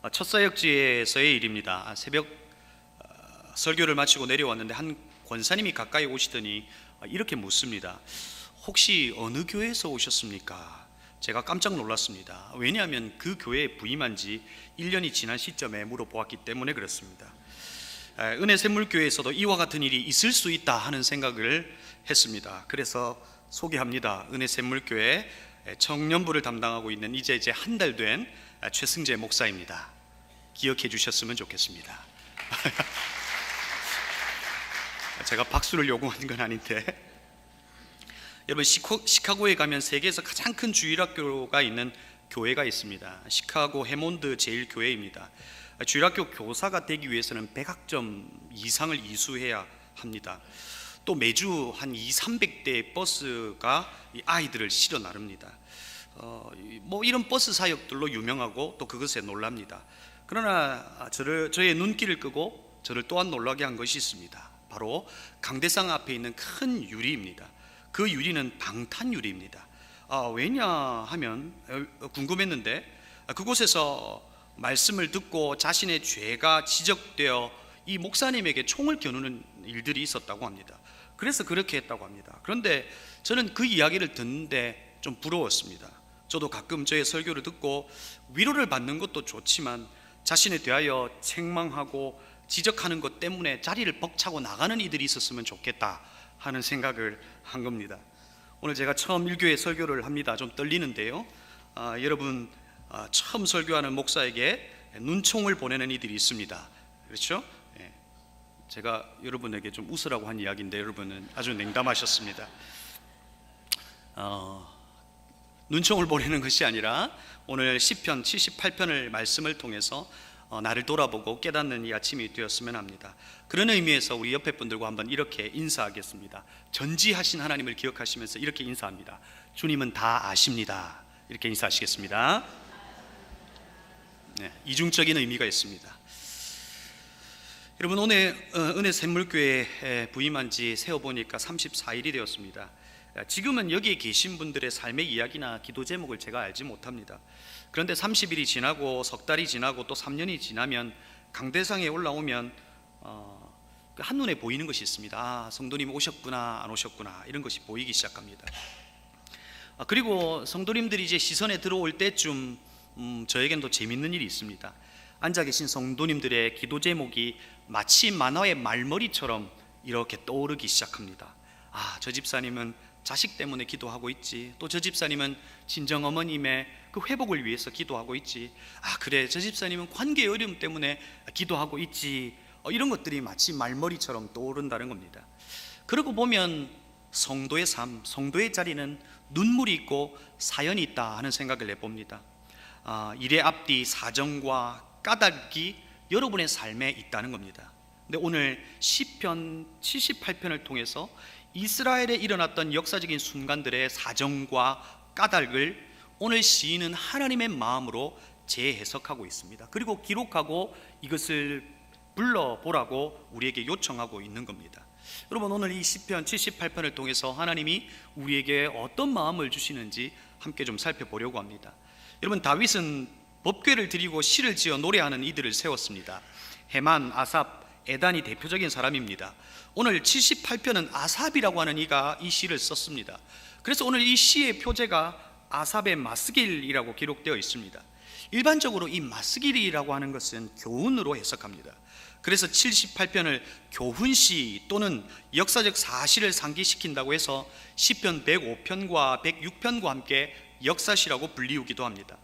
첫 사역지에서의 일입니다. 새벽 설교를 마치고 내려왔는데 한 권사님이 가까이 오시더니 이렇게 묻습니다. 혹시 어느 교회에서 오셨습니까? 제가 깜짝 놀랐습니다. 왜냐하면 그 교회에 부임한 지 1년이 지난 시점에 물어보았기 때문에 그렇습니다. 은혜 샘물교회에서도 이와 같은 일이 있을 수 있다 하는 생각을 했습니다. 그래서 소개합니다. 은혜 샘물교회 청년부를 담당하고 있는 이제 한 달 된 최승재 목사입니다. 기억해 주셨으면 좋겠습니다. 제가 박수를 요구하는 건 아닌데, 여러분, 시카고에 가면 세계에서 가장 큰 주일학교가 있는 교회가 있습니다. 시카고 해몬드 제일교회입니다. 주일학교 교사가 되기 위해서는 100학점 이상을 이수해야 합니다. 또 매주 한 200~300대의 버스가 이 아이들을 실어 나릅니다. 이런 버스 사역들로 유명하고 또 그것에 놀랍니다. 그러나 저의 눈길을 끄고 저를 또한 놀라게 한 것이 있습니다. 바로 강대상 앞에 있는 큰 유리입니다. 그 유리는 방탄유리입니다. 왜냐하면 궁금했는데, 그곳에서 말씀을 듣고 자신의 죄가 지적되어 이 목사님에게 총을 겨누는 일들이 있었다고 합니다. 그래서 그렇게 했다고 합니다. 그런데 저는 그 이야기를 듣는데 좀 부러웠습니다. 저도 가끔 저의 설교를 듣고 위로를 받는 것도 좋지만 자신에 대하여 책망하고 지적하는 것 때문에 자리를 벅차고 나가는 이들이 있었으면 좋겠다 하는 생각을 한 겁니다. 오늘 제가 처음 일교회 설교를 합니다. 좀 떨리는데요. 여러분, 처음 설교하는 목사에게 눈총을 보내는 이들이 있습니다. 그렇죠? 제가 여러분에게 좀 웃으라고 한 이야기인데 여러분은 아주 냉담하셨습니다. 눈총을 보내는 것이 아니라 오늘 시편 78편을 말씀을 통해서 나를 돌아보고 깨닫는 이 아침이 되었으면 합니다. 그런 의미에서 우리 옆에 분들과 한번 이렇게 인사하겠습니다. 전지하신 하나님을 기억하시면서 이렇게 인사합니다. 주님은 다 아십니다. 이렇게 인사하시겠습니다. 이중적인 의미가 있습니다. 여러분, 오늘 은혜 샘물교회에 부임한 지 세어보니까 34일이 되었습니다. 지금은 여기에 계신 분들의 삶의 이야기나 기도 제목을 제가 알지 못합니다. 그런데 30일이 지나고 석 달이 지나고 또 3년이 지나면 강대상에 올라오면 한눈에 보이는 것이 있습니다. 성도님 오셨구나, 안 오셨구나, 이런 것이 보이기 시작합니다. 그리고 성도님들이 이제 시선에 들어올 때쯤 저에겐 또 재밌는 일이 있습니다. 앉아 계신 성도님들의 기도 제목이 마치 만화의 말머리처럼 이렇게 떠오르기 시작합니다. 저 집사님은 자식 때문에 기도하고 있지, 또 저 집사님은 친정어머님의 그 회복을 위해서 기도하고 있지, 그래, 저 집사님은 관계 어려움 때문에 기도하고 있지, 이런 것들이 마치 말머리처럼 떠오른다는 겁니다. 그러고 보면 성도의 삶, 성도의 자리는 눈물이 있고 사연이 있다 하는 생각을 해봅니다. 일의 앞뒤, 사정과 까닭이 여러분의 삶에 있다는 겁니다. 근데 오늘 시편 78편을 통해서 이스라엘에 일어났던 역사적인 순간들의 사정과 까닭을 오늘 시인은 하나님의 마음으로 재해석하고 있습니다. 그리고 기록하고 이것을 불러보라고 우리에게 요청하고 있는 겁니다. 여러분, 오늘 이 시편 78편을 통해서 하나님이 우리에게 어떤 마음을 주시는지 함께 좀 살펴보려고 합니다. 여러분, 다윗은 법궤를 드리고 시를 지어 노래하는 이들을 세웠습니다. 헤만, 아삽, 에단이 대표적인 사람입니다. 오늘 78편은 아삽이라고 하는 이가 이 시를 썼습니다. 그래서 오늘 이 시의 표제가 아삽의 마스길이라고 기록되어 있습니다. 일반적으로 이 마스길이라고 하는 것은 교훈으로 해석합니다. 그래서 78편을 교훈시 또는 역사적 사실을 상기시킨다고 해서 시편 105편과 106편과 함께 역사시라고 불리우기도 합니다.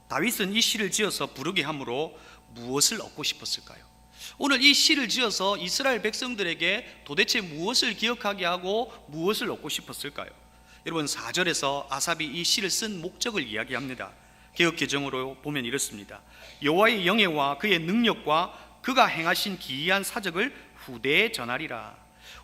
다윗은 이 시를 지어서 부르게 함으로 무엇을 얻고 싶었을까요? 오늘 이 시를 지어서 이스라엘 백성들에게 도대체 무엇을 기억하게 하고 무엇을 얻고 싶었을까요? 여러분, 4절에서 아삽이 이 시를 쓴 목적을 이야기합니다. 개역개정으로 보면 이렇습니다. 여호와의 영예와 그의 능력과 그가 행하신 기이한 사적을 후대에 전하리라.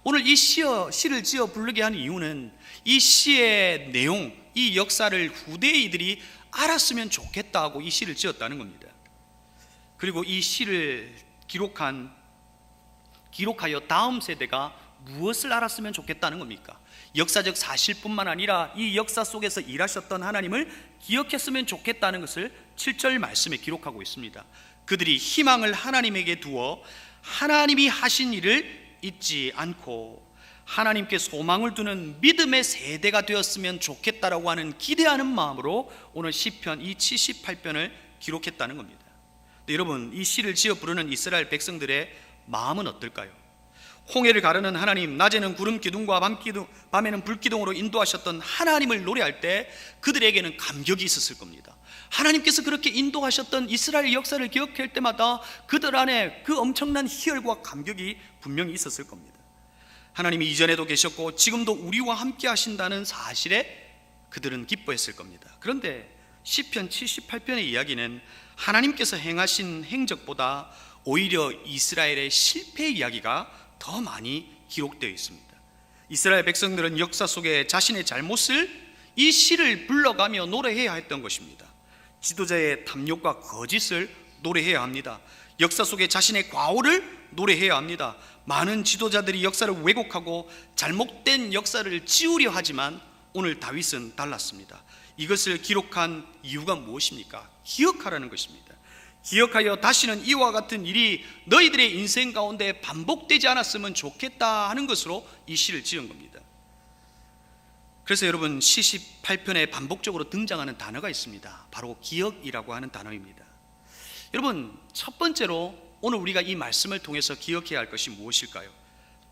오늘 이 시를 지어 부르게 한 이유는 이 시의 내용, 이 역사를 후대의 이들이 알았으면 좋겠다고 이 시를 지었다는 겁니다. 그리고 이 시를 기록하여 다음 세대가 무엇을 알았으면 좋겠다는 겁니까? 역사적 사실뿐만 아니라 이 역사 속에서 일하셨던 하나님을 기억했으면 좋겠다는 것을 7절 말씀에 기록하고 있습니다. 그들이 희망을 하나님에게 두어 하나님이 하신 일을 잊지 않고 하나님께 소망을 두는 믿음의 세대가 되었으면 좋겠다라고 하는 기대하는 마음으로 오늘 시편 이 78편을 기록했다는 겁니다. 여러분, 이 시를 지어 부르는 이스라엘 백성들의 마음은 어떨까요? 홍해를 가르는 하나님, 낮에는 구름 기둥과 밤에는 불 기둥으로 인도하셨던 하나님을 노래할 때 그들에게는 감격이 있었을 겁니다. 하나님께서 그렇게 인도하셨던 이스라엘 역사를 기억할 때마다 그들 안에 그 엄청난 희열과 감격이 분명히 있었을 겁니다. 하나님이 이전에도 계셨고 지금도 우리와 함께 하신다는 사실에 그들은 기뻐했을 겁니다. 그런데 시편 78편의 이야기는 하나님께서 행하신 행적보다 오히려 이스라엘의 실패 이야기가 더 많이 기록되어 있습니다. 이스라엘 백성들은 역사 속에 자신의 잘못을 이 시를 불러가며 노래해야 했던 것입니다. 지도자의 탐욕과 거짓을 노래해야 합니다. 역사 속에 자신의 과오를 노래해야 합니다. 많은 지도자들이 역사를 왜곡하고 잘못된 역사를 지우려 하지만 오늘 다윗은 달랐습니다. 이것을 기록한 이유가 무엇입니까? 기억하라는 것입니다. 기억하여 다시는 이와 같은 일이 너희들의 인생 가운데 반복되지 않았으면 좋겠다 하는 것으로 이 시를 지은 겁니다. 그래서 여러분, 78편에 반복적으로 등장하는 단어가 있습니다. 바로 기억이라고 하는 단어입니다. 여러분, 첫 번째로 오늘 우리가 이 말씀을 통해서 기억해야 할 것이 무엇일까요?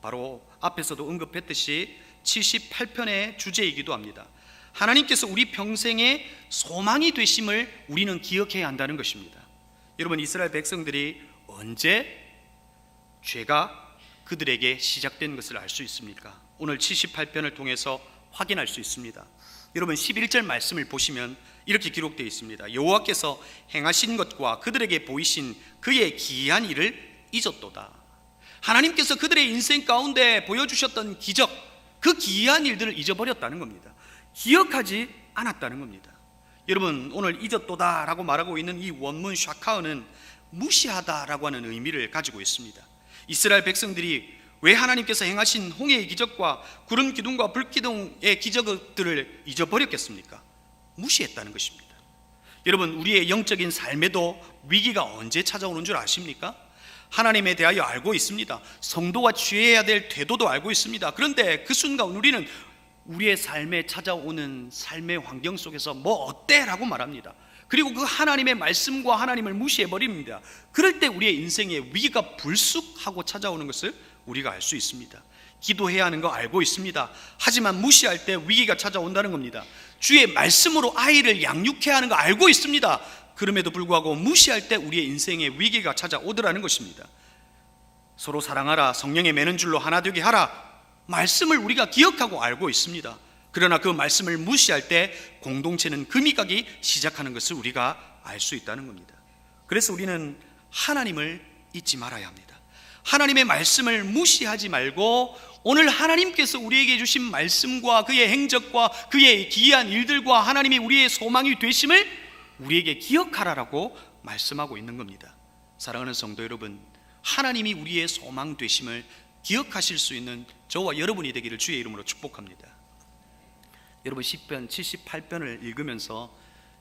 바로 앞에서도 언급했듯이 78편의 주제이기도 합니다. 하나님께서 우리 평생의 소망이 되심을 우리는 기억해야 한다는 것입니다. 여러분, 이스라엘 백성들이 언제 죄가 그들에게 시작된 것을 알 수 있습니까? 오늘 78편을 통해서 확인할 수 있습니다. 여러분, 11절 말씀을 보시면 이렇게 기록되어 있습니다. 여호와께서 행하신 것과 그들에게 보이신 그의 기이한 일을 잊었도다. 하나님께서 그들의 인생 가운데 보여주셨던 기적, 그 기이한 일들을 잊어버렸다는 겁니다. 기억하지 않았다는 겁니다. 여러분, 오늘 잊었도다 라고 말하고 있는 이 원문 샤카흐는 무시하다 라고 하는 의미를 가지고 있습니다. 이스라엘 백성들이 왜 하나님께서 행하신 홍해의 기적과 구름 기둥과 불 기둥의 기적들을 잊어버렸겠습니까? 무시했다는 것입니다. 여러분, 우리의 영적인 삶에도 위기가 언제 찾아오는 줄 아십니까? 하나님에 대하여 알고 있습니다. 성도가 취해야 될 태도도 알고 있습니다. 그런데 그 순간 우리는 우리의 삶에 찾아오는 삶의 환경 속에서 뭐 어때? 라고 말합니다. 그리고 그 하나님의 말씀과 하나님을 무시해버립니다. 그럴 때 우리의 인생에 위기가 불쑥하고 찾아오는 것을 우리가 알 수 있습니다. 기도해야 하는 거 알고 있습니다. 하지만 무시할 때 위기가 찾아온다는 겁니다. 주의 말씀으로 아이를 양육해야 하는 거 알고 있습니다. 그럼에도 불구하고 무시할 때 우리의 인생에 위기가 찾아오더라는 것입니다. 서로 사랑하라, 성령의 매는 줄로 하나 되게 하라, 말씀을 우리가 기억하고 알고 있습니다. 그러나 그 말씀을 무시할 때 공동체는 금이 가기 시작하는 것을 우리가 알 수 있다는 겁니다. 그래서 우리는 하나님을 잊지 말아야 합니다. 하나님의 말씀을 무시하지 말고 오늘 하나님께서 우리에게 주신 말씀과 그의 행적과 그의 기이한 일들과 하나님이 우리의 소망이 되심을 우리에게 기억하라라고 말씀하고 있는 겁니다. 사랑하는 성도 여러분, 하나님이 우리의 소망 되심을 기억하실 수 있는 저와 여러분이 되기를 주의 이름으로 축복합니다. 여러분, 시편 78편을 읽으면서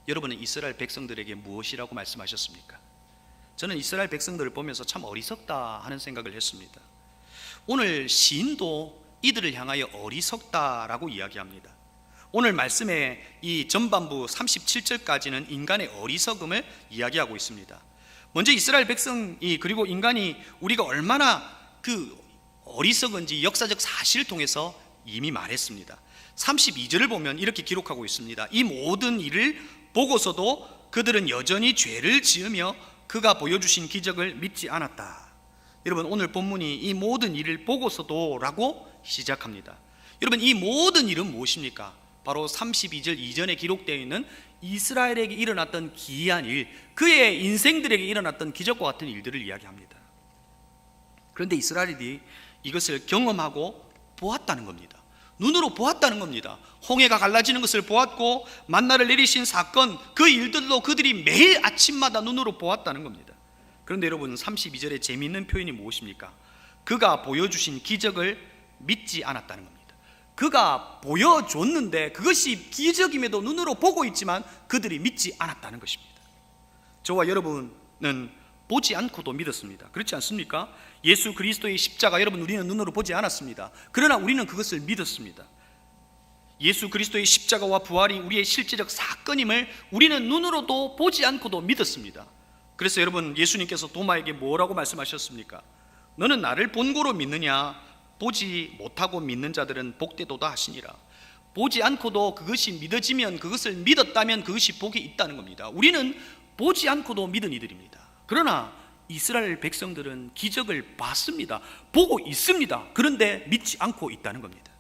여러분은 이스라엘 백성들에게 무엇이라고 말씀하셨습니까? 저는 이스라엘 백성들을 보면서 참 어리석다 하는 생각을 했습니다. 오늘 시인도 이들을 향하여 어리석다라고 이야기합니다. 오늘 말씀의 이 전반부 37절까지는 인간의 어리석음을 이야기하고 있습니다. 먼저 이스라엘 백성이, 그리고 인간이 우리가 얼마나 그 어리석은지 역사적 사실을 통해서 이미 말했습니다. 32절을 보면 이렇게 기록하고 있습니다. 이 모든 일을 보고서도 그들은 여전히 죄를 지으며 그가 보여주신 기적을 믿지 않았다. 여러분, 오늘 본문이 이 모든 일을 보고서도 라고 시작합니다. 여러분, 이 모든 일은 무엇입니까? 바로 32절 이전에 기록되어 있는 이스라엘에게 일어났던 기이한 일, 그의 인생들에게 일어났던 기적과 같은 일들을 이야기합니다. 그런데 이스라엘이 이것을 경험하고 보았다는 겁니다. 눈으로 보았다는 겁니다. 홍해가 갈라지는 것을 보았고 만나를 내리신 사건, 그 일들도 그들이 매일 아침마다 눈으로 보았다는 겁니다. 그런데 여러분, 32절에 재미있는 표현이 무엇입니까? 그가 보여주신 기적을 믿지 않았다는 겁니다. 그가 보여줬는데 그것이 기적임에도 눈으로 보고 있지만 그들이 믿지 않았다는 것입니다. 저와 여러분은 보지 않고도 믿었습니다. 그렇지 않습니까? 예수 그리스도의 십자가, 여러분, 우리는 눈으로 보지 않았습니다. 그러나 우리는 그것을 믿었습니다. 예수 그리스도의 십자가와 부활이 우리의 실제적 사건임을 우리는 눈으로도 보지 않고도 믿었습니다. 그래서 여러분, 예수님께서 도마에게 뭐라고 말씀하셨습니까? 너는 나를 본고로 믿느냐? 보지 못하고 믿는 자들은 복되도다 하시니라. 보지 않고도 그것이 믿어지면, 그것을 믿었다면 그것이 복이 있다는 겁니다. 우리는 보지 않고도 믿은 이들입니다. 그러나 이스라엘 백성들은 기적을 봤습니다. 보고 있습니다. 그런데 믿지 않고 있다는 겁니다.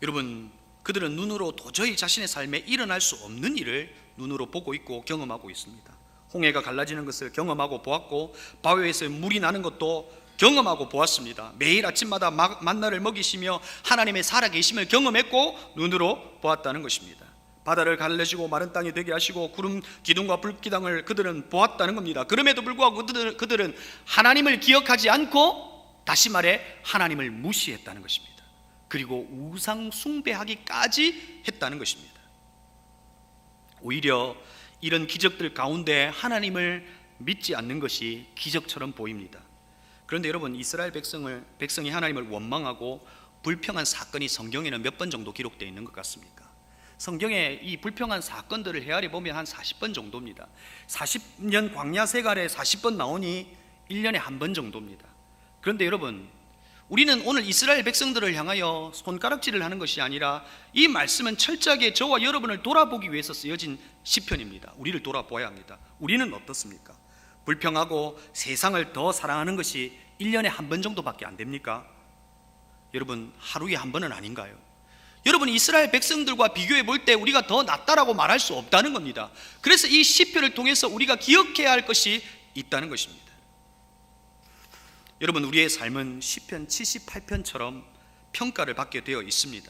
여러분, 그들은 눈으로 도저히 자신의 삶에 일어날 수 없는 일을 눈으로 보고 있고 경험하고 있습니다. 홍해가 갈라지는 것을 경험하고 보았고, 바위에서 물이 나는 것도 경험하고 보았습니다. 매일 아침마다 만나를 먹이시며 하나님의 살아계심을 경험했고 눈으로 보았다는 것입니다. 바다를 갈라지고 마른 땅이 되게 하시고 구름 기둥과 불기둥을 그들은 보았다는 겁니다. 그럼에도 불구하고 그들은 하나님을 기억하지 않고, 다시 말해 하나님을 무시했다는 것입니다. 그리고 우상 숭배하기까지 했다는 것입니다. 오히려 이런 기적들 가운데 하나님을 믿지 않는 것이 기적처럼 보입니다. 그런데 여러분, 이스라엘 백성이 하나님을 원망하고 불평한 사건이 성경에는 몇 번 정도 기록되어 있는 것 같습니까? 성경에 이 불평한 사건들을 헤아려 보면 한 40번 정도입니다. 40년 광야 생활에 40번 나오니 1년에 한 번 정도입니다. 그런데 여러분, 우리는 오늘 이스라엘 백성들을 향하여 손가락질을 하는 것이 아니라 이 말씀은 철저하게 저와 여러분을 돌아보기 위해서 쓰여진 시편입니다. 우리를 돌아보아야 합니다. 우리는 어떻습니까? 불평하고 세상을 더 사랑하는 것이 1년에 한 번 정도밖에 안 됩니까? 여러분, 하루에 한 번은 아닌가요? 여러분, 이스라엘 백성들과 비교해 볼 때 우리가 더 낫다라고 말할 수 없다는 겁니다. 그래서 이 시편을 통해서 우리가 기억해야 할 것이 있다는 것입니다. 여러분, 우리의 삶은 시편 78편처럼 평가를 받게 되어 있습니다.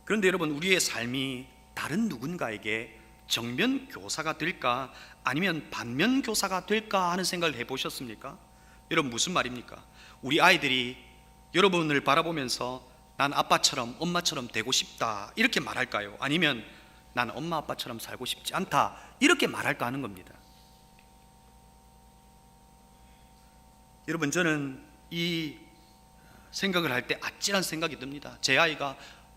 그런데 여러분, 우리의 삶이 다른 누군가에게 정면 교사가 될까 아니면 반면 교사가 될까 하는 생각을 해보셨습니까? 여러분, 무슨 말입니까? 우리 아이들이 여러분을 바라보면서 난 아빠처럼 엄마처럼 되고 싶다 이렇게 말할까요? 아니면 난 엄마 아빠처럼 살고 싶지 않다 이렇게 말할까 하는 겁니다. 여러분, 저는 이 생각을 할 때 아찔한 생각이 듭니다. 제 아이가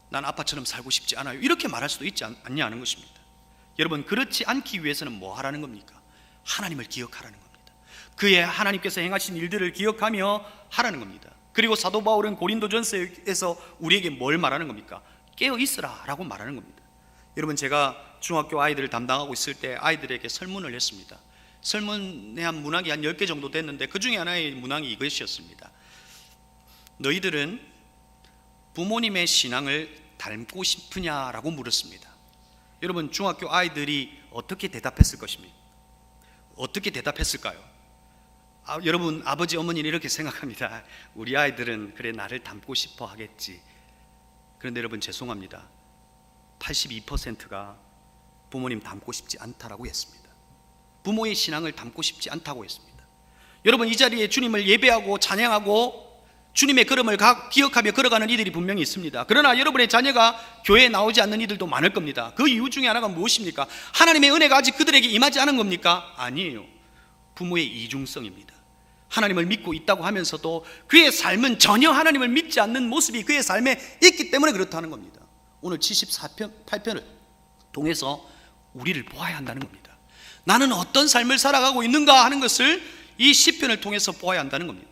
난 아빠처럼 살고 싶지 않아요 이렇게 말할 수도 있지 않냐 하는 것입니다. 여러분, 그렇지 않기 위해서는 뭐 하라는 겁니까? 하나님을 기억하라는 겁니다. 그의 하나님께서 행하신 일들을 기억하며 하라는 겁니다. 그리고 사도 바울은 고린도전서에서 우리에게 뭘 말하는 겁니까? 깨어 있으라 라고 말하는 겁니다. 여러분, 제가 중학교 아이들을 담당하고 있을 때 아이들에게 설문을 했습니다. 설문에 한 문항이 한 10개 정도 됐는데 그 중에 하나의 문항이 이것이었습니다. 너희들은 부모님의 신앙을 닮고 싶으냐라고 물었습니다. 여러분, 중학교 아이들이 어떻게 대답했을 것입니까? 어떻게 대답했을까요? 여러분, 아버지 어머니는 이렇게 생각합니다. 우리 아이들은 그래 나를 닮고 싶어 하겠지. 그런데 여러분, 죄송합니다. 82%가 부모님 닮고 싶지 않다라고 했습니다. 부모의 신앙을 닮고 싶지 않다고 했습니다. 여러분, 이 자리에 주님을 예배하고 찬양하고 주님의 걸음을 기억하며 걸어가는 이들이 분명히 있습니다. 그러나 여러분의 자녀가 교회에 나오지 않는 이들도 많을 겁니다. 그 이유 중에 하나가 무엇입니까? 하나님의 은혜가 아직 그들에게 임하지 않은 겁니까? 아니에요. 부모의 이중성입니다. 하나님을 믿고 있다고 하면서도 그의 삶은 전혀 하나님을 믿지 않는 모습이 그의 삶에 있기 때문에 그렇다는 겁니다. 오늘 78편을 통해서 우리를 보아야 한다는 겁니다. 나는 어떤 삶을 살아가고 있는가 하는 것을 이 시편을 통해서 보아야 한다는 겁니다.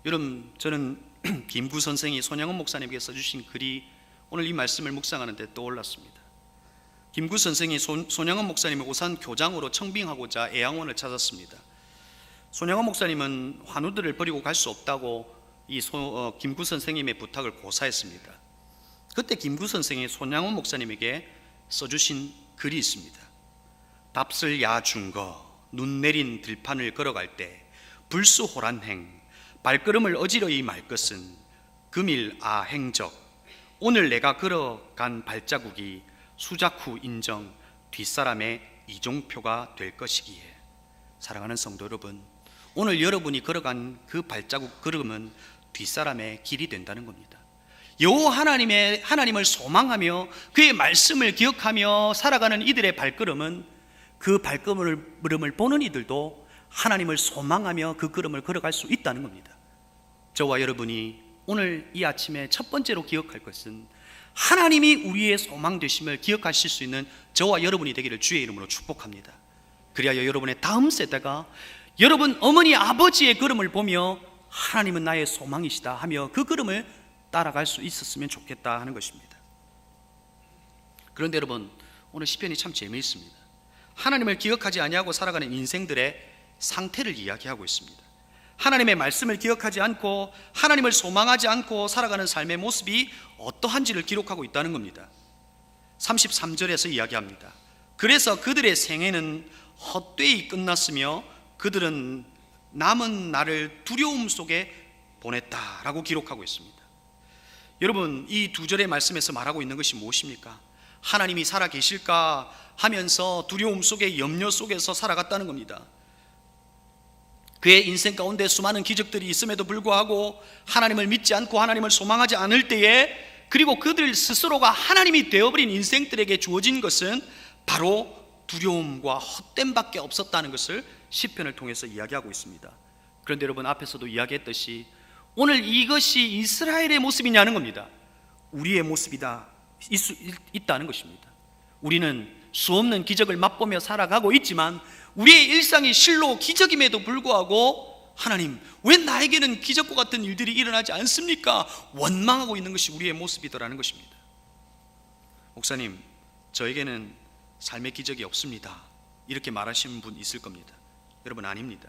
여러분, 저는 김구 선생이 손양원 목사님에게 써주신 글이 오늘 이 말씀을 묵상하는 데 떠올랐습니다. 김구 선생이 손양원 목사님의 오산 교장으로 청빙하고자 애양원을 찾았습니다. 손양원 목사님은 환우들을 버리고 갈 수 없다고 김구 선생님의 부탁을 고사했습니다. 그때 김구 선생이 손양원 목사님에게 써주신 글이 있습니다. 답슬 야중거 눈 내린 들판을 걸어갈 때 불수호란행 발걸음을 어지러이 말 것은 금일 아행적 오늘 내가 걸어간 발자국이 수작 후 인정 뒷사람의 이종표가 될 것이기에. 사랑하는 성도 여러분, 오늘 여러분이 걸어간 그 발자국 걸음은 뒷사람의 길이 된다는 겁니다. 여호와 하나님을 소망하며 그의 말씀을 기억하며 살아가는 이들의 발걸음은 그 발걸음을 보는 이들도 하나님을 소망하며 그 걸음을 걸어갈 수 있다는 겁니다. 저와 여러분이 오늘 이 아침에 첫 번째로 기억할 것은 하나님이 우리의 소망 되심을 기억하실 수 있는 저와 여러분이 되기를 주의 이름으로 축복합니다. 그리하여 여러분의 다음 세대가 여러분 어머니 아버지의 걸음을 보며 하나님은 나의 소망이시다 하며 그 걸음을 따라갈 수 있었으면 좋겠다 하는 것입니다. 그런데 여러분, 오늘 시편이 참 재미있습니다. 하나님을 기억하지 아니하고 살아가는 인생들의 상태를 이야기하고 있습니다. 하나님의 말씀을 기억하지 않고 하나님을 소망하지 않고 살아가는 삶의 모습이 어떠한지를 기록하고 있다는 겁니다. 33절에서 이야기합니다. 그래서 그들의 생애는 헛되이 끝났으며 그들은 남은 날을 두려움 속에 보냈다라고 기록하고 있습니다. 여러분, 이 두 절의 말씀에서 말하고 있는 것이 무엇입니까? 하나님이 살아 계실까 하면서 두려움 속에 염려 속에서 살아갔다는 겁니다. 그의 인생 가운데 수많은 기적들이 있음에도 불구하고 하나님을 믿지 않고 하나님을 소망하지 않을 때에, 그리고 그들 스스로가 하나님이 되어버린 인생들에게 주어진 것은 바로 두려움과 헛됨밖에 없었다는 것을 시편을 통해서 이야기하고 있습니다. 그런데 여러분, 앞에서도 이야기했듯이 오늘 이것이 이스라엘의 모습이냐는 겁니다. 우리의 모습이다 있다는 것입니다. 우리는 수없는 기적을 맛보며 살아가고 있지만 우리의 일상이 실로 기적임에도 불구하고 하나님, 왜 나에게는 기적과 같은 일들이 일어나지 않습니까? 원망하고 있는 것이 우리의 모습이더라는 것입니다. 목사님, 저에게는 삶의 기적이 없습니다, 이렇게 말하시는 분 있을 겁니다. 여러분, 아닙니다.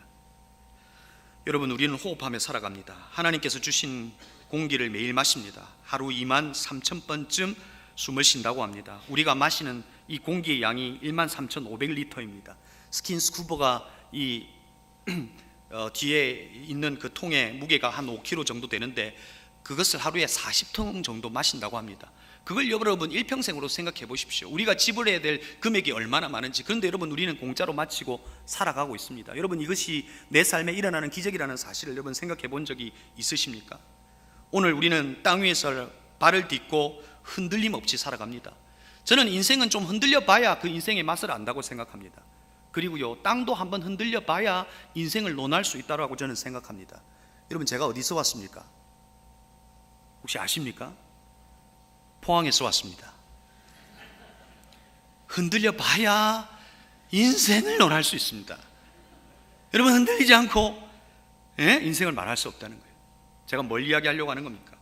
여러분, 우리는 호흡하며 살아갑니다. 하나님께서 주신 공기를 매일 마십니다. 하루 23,000번쯤 숨을 쉰다고 합니다. 우리가 마시는 이 공기의 양이 13,500리터입니다. 스킨스쿠버가 이 뒤에 있는 그 통의 무게가 한 5kg 정도 되는데 그것을 하루에 40통 정도 마신다고 합니다. 그걸 여러분 일평생으로 생각해 보십시오. 우리가 지불해야 될 금액이 얼마나 많은지. 그런데 여러분, 우리는 공짜로 마치고 살아가고 있습니다. 여러분, 이것이 내 삶에 일어나는 기적이라는 사실을 여러분 생각해 본 적이 있으십니까? 오늘 우리는 땅 위에서 발을 딛고 흔들림 없이 살아갑니다. 저는 인생은 좀 흔들려 봐야 그 인생의 맛을 안다고 생각합니다. 그리고요, 땅도 한번 흔들려 봐야 인생을 논할 수 있다고 저는 생각합니다. 여러분, 제가 어디서 왔습니까? 혹시 아십니까? 포항에서 왔습니다. 흔들려 봐야 인생을 논할 수 있습니다. 여러분, 흔들리지 않고 인생을 말할 수 없다는 거예요. 제가 뭘 이야기하려고 하는 겁니까?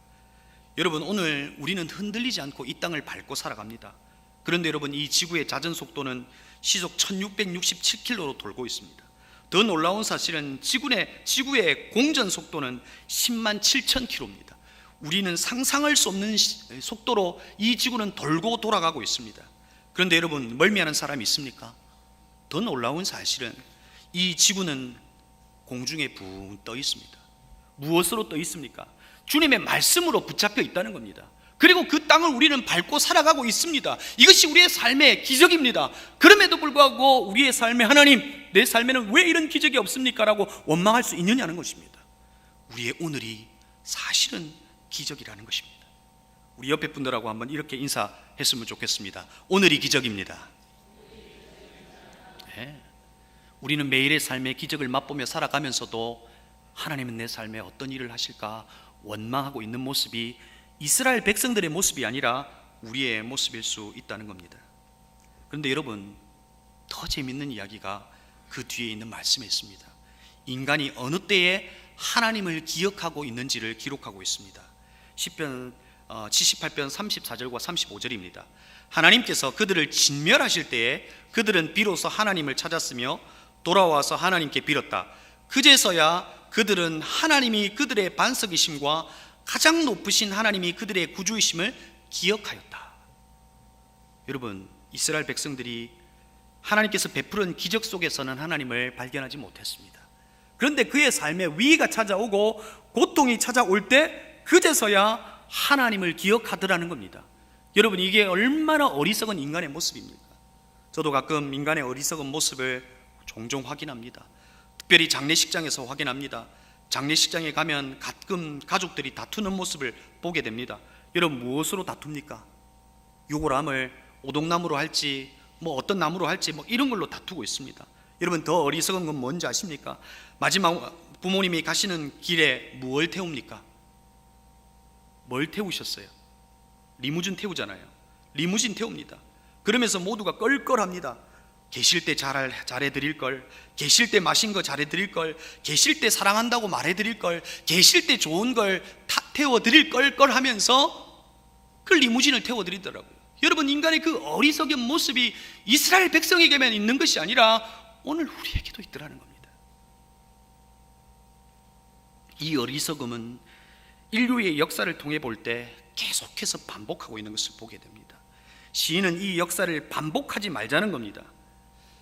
여러분, 오늘 우리는 흔들리지 않고 이 땅을 밟고 살아갑니다. 그런데 여러분, 이 지구의 자전 속도는 시속 1667km로 돌고 있습니다. 더 놀라운 사실은 지구의 공전 속도는 107,000km입니다. 우리는 상상할 수 없는 속도로 이 지구는 돌고 돌아가고 있습니다. 그런데 여러분, 멀미하는 사람이 있습니까? 더 놀라운 사실은 이 지구는 공중에 붕 떠 있습니다. 무엇으로 떠 있습니까? 주님의 말씀으로 붙잡혀 있다는 겁니다. 그리고 그 땅을 우리는 밟고 살아가고 있습니다. 이것이 우리의 삶의 기적입니다. 그럼에도 불구하고 우리의 삶에 하나님, 내 삶에는 왜 이런 기적이 없습니까? 라고 원망할 수 있느냐는 것입니다. 우리의 오늘이 사실은 기적이라는 것입니다. 우리 옆에 분들하고 한번 이렇게 인사했으면 좋겠습니다. 오늘이 기적입니다. 네. 우리는 매일의 삶의 기적을 맛보며 살아가면서도 하나님은 내 삶에 어떤 일을 하실까 원망하고 있는 모습이 이스라엘 백성들의 모습이 아니라 우리의 모습일 수 있다는 겁니다. 그런데 여러분, 더 재밌는 이야기가 그 뒤에 있는 말씀에 있습니다. 인간이 어느 때에 하나님을 기억하고 있는지를 기록하고 있습니다. 시편 78편 34절과 35절입니다. 하나님께서 그들을 진멸하실 때에 그들은 비로소 하나님을 찾았으며 돌아와서 하나님께 빌었다. 그제서야 그들은 하나님이 그들의 반석이심과 가장 높으신 하나님이 그들의 구주이심을 기억하였다. 여러분, 이스라엘 백성들이 하나님께서 베푸른 기적 속에서는 하나님을 발견하지 못했습니다. 그런데 그의 삶에 위기가 찾아오고 고통이 찾아올 때 그제서야 하나님을 기억하더라는 겁니다. 여러분, 이게 얼마나 어리석은 인간의 모습입니까? 저도 가끔 인간의 어리석은 모습을 종종 확인합니다. 특별히 장례식장에서 확인합니다. 장례식장에 가면 가끔 가족들이 다투는 모습을 보게 됩니다. 여러분 무엇으로 다툽니까? 유골함을 오동나무로 할지 뭐 어떤 나무로 할지 뭐 이런 걸로 다투고 있습니다. 여러분 더 어리석은 건 뭔지 아십니까? 마지막 부모님이 가시는 길에 뭘 태웁니까? 뭘 태우셨어요? 리무진 태우잖아요. 리무진 태웁니다. 그러면서 모두가 껄껄합니다. 계실 때 잘해드릴 걸, 계실 때 마신 거 잘해드릴 걸, 계실 때 사랑한다고 말해드릴 걸, 계실 때 좋은 걸 태워드릴 걸 하면서 그 리무진을 태워드리더라고요. 여러분 인간의 그 어리석은 모습이 이스라엘 백성에게만 있는 것이 아니라 오늘 우리에게도 있더라는 겁니다. 이 어리석음은 인류의 역사를 통해 볼 때 계속해서 반복하고 있는 것을 보게 됩니다. 시인은 이 역사를 반복하지 말자는 겁니다.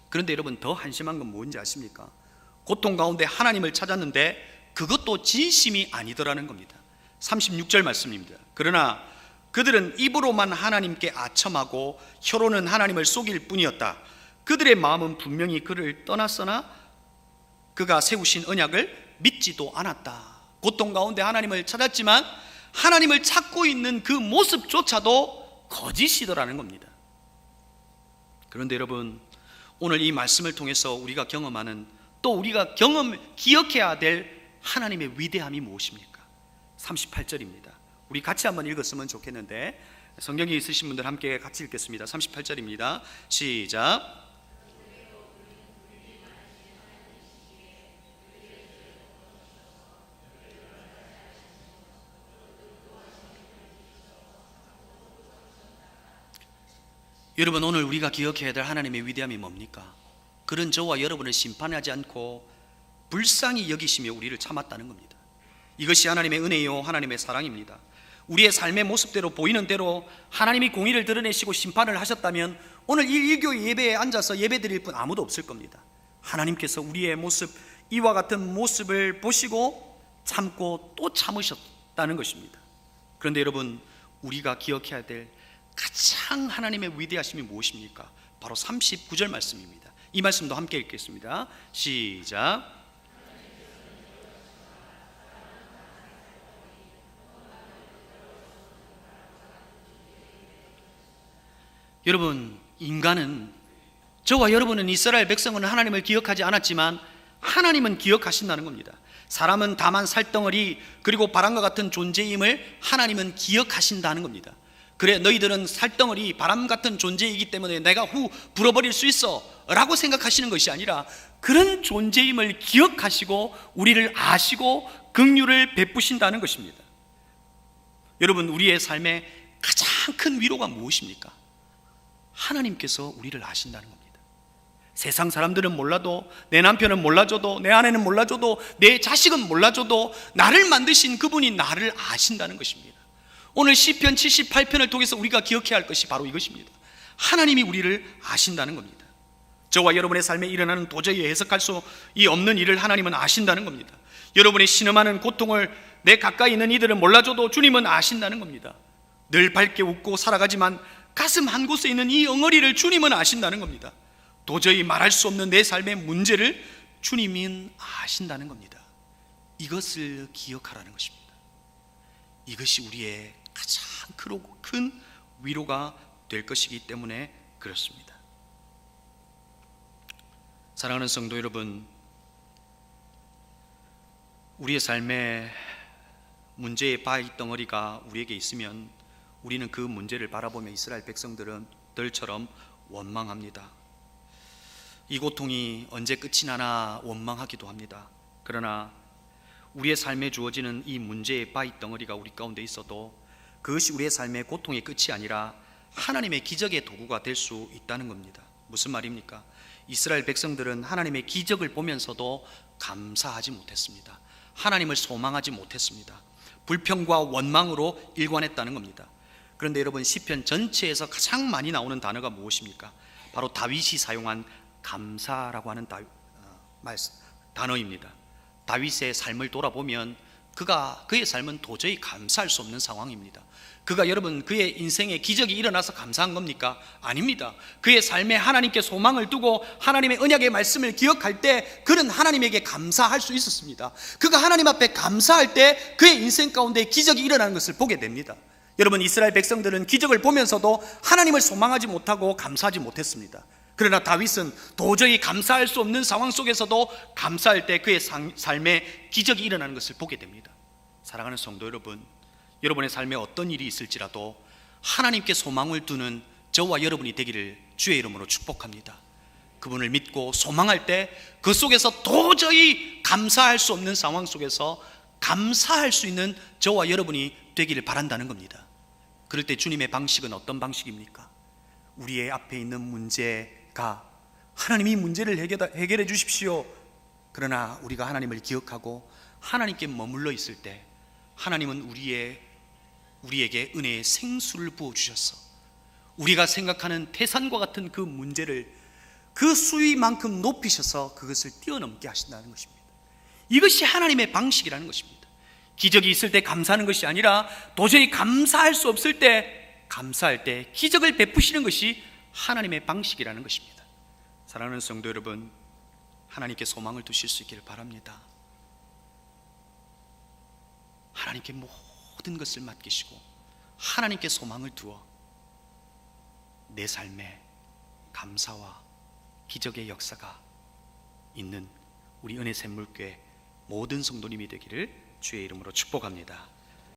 그런데 여러분 더 한심한 건 뭔지 아십니까? 고통 가운데 하나님을 찾았는데 그것도 진심이 아니더라는 겁니다. 36절 말씀입니다. 그러나 그들은 입으로만 하나님께 아첨하고 혀로는 하나님을 속일 뿐이었다. 그들의 마음은 분명히 그를 떠났으나 그가 세우신 언약을 믿지도 않았다. 고통 가운데 하나님을 찾았지만 하나님을 찾고 있는 그 모습조차도 거짓이더라는 겁니다. 그런데 여러분 오늘 이 말씀을 통해서 우리가 경험하는, 또 우리가 기억해야 될 하나님의 위대함이 무엇입니까? 38절입니다. 우리 같이 한번 읽었으면 좋겠는데 성경이 있으신 분들 함께 같이 읽겠습니다. 38절입니다. 시작. 여러분 오늘 우리가 기억해야 될 하나님의 위대함이 뭡니까? 그런 저와 여러분을 심판하지 않고 불쌍히 여기시며 우리를 참았다는 겁니다. 이것이 하나님의 은혜요 하나님의 사랑입니다. 우리의 삶의 모습대로 보이는 대로 하나님이 공의를 드러내시고 심판을 하셨다면 오늘 이 일교회 예배에 앉아서 예배 드릴 분 아무도 없을 겁니다. 하나님께서 우리의 모습, 이와 같은 모습을 보시고 참고 또 참으셨다는 것입니다. 그런데 여러분 우리가 기억해야 될 가장 하나님의 위대하심이 무엇입니까? 바로 39절 말씀입니다. 이 말씀도 함께 읽겠습니다. 시작. 여러분 인간은, 저와 여러분은, 이스라엘 백성은 하나님을 기억하지 않았지만 하나님은 기억하신다는 겁니다. 사람은 다만 살덩어리 그리고 바람과 같은 존재임을 하나님은 기억하신다는 겁니다. 그래 너희들은 살덩어리 바람 같은 존재이기 때문에 내가 불어버릴 수 있어 라고 생각하시는 것이 아니라 그런 존재임을 기억하시고 우리를 아시고 긍휼을 베푸신다는 것입니다. 여러분 우리의 삶의 가장 큰 위로가 무엇입니까? 하나님께서 우리를 아신다는 겁니다. 세상 사람들은 몰라도, 내 남편은 몰라줘도, 내 아내는 몰라줘도, 내 자식은 몰라줘도 나를 만드신 그분이 나를 아신다는 것입니다. 오늘 시편 78편을 통해서 우리가 기억해야 할 것이 바로 이것입니다. 하나님이 우리를 아신다는 겁니다. 저와 여러분의 삶에 일어나는 도저히 해석할 수 없는 일을 하나님은 아신다는 겁니다. 여러분의 신음하는 고통을 내 가까이 있는 이들은 몰라줘도 주님은 아신다는 겁니다. 늘 밝게 웃고 살아가지만 가슴 한 곳에 있는 이 엉어리를 주님은 아신다는 겁니다. 도저히 말할 수 없는 내 삶의 문제를 주님은 아신다는 겁니다. 이것을 기억하라는 것입니다. 이것이 우리의 가장 큰 위로가 될 것이기 때문에 그렇습니다. 사랑하는 성도 여러분, 우리의 삶에 문제의 바위덩어리가 우리에게 있으면 우리는 그 문제를 바라보며 이스라엘 백성들처럼 원망합니다. 이 고통이 언제 끝이 나나 원망하기도 합니다. 그러나 우리의 삶에 주어지는 이 문제의 바위덩어리가 우리 가운데 있어도 그것이 우리의 삶의 고통의 끝이 아니라 하나님의 기적의 도구가 될 수 있다는 겁니다. 무슨 말입니까? 이스라엘 백성들은 하나님의 기적을 보면서도 감사하지 못했습니다. 하나님을 소망하지 못했습니다. 불평과 원망으로 일관했다는 겁니다. 그런데 여러분 시편 전체에서 가장 많이 나오는 단어가 무엇입니까? 바로 다윗이 사용한 감사라고 하는 단어입니다. 다윗의 삶을 돌아보면 그의 삶은 도저히 감사할 수 없는 상황입니다. 여러분 그의 인생에 기적이 일어나서 감사한 겁니까? 아닙니다. 그의 삶에 하나님께 소망을 두고 하나님의 언약의 말씀을 기억할 때 그는 하나님에게 감사할 수 있었습니다. 그가 하나님 앞에 감사할 때 그의 인생 가운데 기적이 일어나는 것을 보게 됩니다. 여러분, 이스라엘 백성들은 기적을 보면서도 하나님을 소망하지 못하고 감사하지 못했습니다. 그러나 다윗은 도저히 감사할 수 없는 상황 속에서도 감사할 때 그의 삶에 기적이 일어나는 것을 보게 됩니다. 사랑하는 성도 여러분, 여러분의 삶에 어떤 일이 있을지라도 하나님께 소망을 두는 저와 여러분이 되기를 주의 이름으로 축복합니다. 그분을 믿고 소망할 때 그 속에서 도저히 감사할 수 없는 상황 속에서 감사할 수 있는 저와 여러분이 되기를 바란다는 겁니다. 그럴 때 주님의 방식은 어떤 방식입니까? 우리의 앞에 있는 문제가 하나님이 문제를 해결해 주십시오. 그러나 우리가 하나님을 기억하고 하나님께 머물러 있을 때 하나님은 우리에게 은혜의 생수를 부어주셔서 우리가 생각하는 태산과 같은 그 문제를 그 수위만큼 높이셔서 그것을 뛰어넘게 하신다는 것입니다. 이것이 하나님의 방식이라는 것입니다. 기적이 있을 때 감사하는 것이 아니라 도저히 감사할 수 없을 때 감사할 때 기적을 베푸시는 것이 하나님의 방식이라는 것입니다. 사랑하는 성도 여러분, 하나님께 소망을 두실 수 있기를 바랍니다. 하나님께 모든 것을 맡기시고 하나님께 소망을 두어 내 삶에 감사와 기적의 역사가 있는 우리 은혜 샘물교회 모든 성도님이 되기를 주의 이름으로 축복합니다.